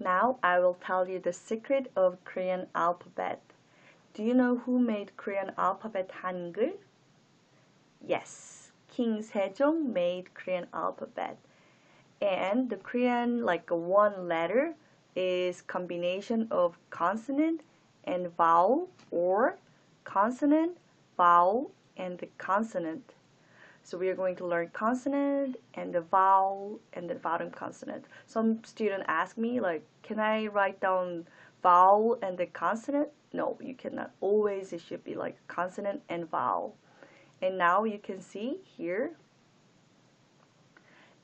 Now I will tell you the secret of Korean alphabet. Do you know who made Korean alphabet Hangul? Yes, King Sejong made Korean alphabet. And the Korean, like a one letter, is combination of consonant and vowel, or consonant, vowel, and the consonant. So we are going to learn consonant and the vowel and the bottom consonant. Some student ask me like, can I write down vowel and the consonant? No, you cannot. Always it should be like consonant and vowel. And now you can see here,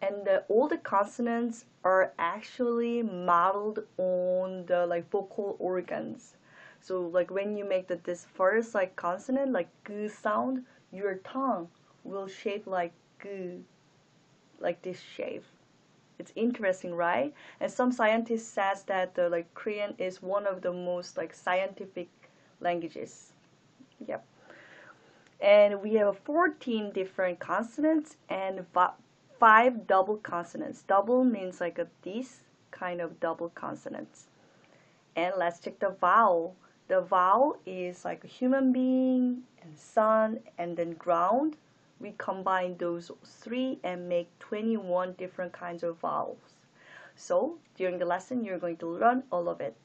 and all the consonants are actually modeled on the like vocal organs. So like when you make this first like consonant, like g sound, your tongue will shape like g, like this shape. It's interesting, right? And some scientists says that the like Korean is one of the most like scientific languages. Yep. And we have 14 different consonants and 5 double consonants. Double means like this kind of double consonants. And let's check the vowel. The vowel is like a human being and sun and then ground. We combine those 3 and make 21 different kinds of vowels. So during the lesson, you're going to learn all of it.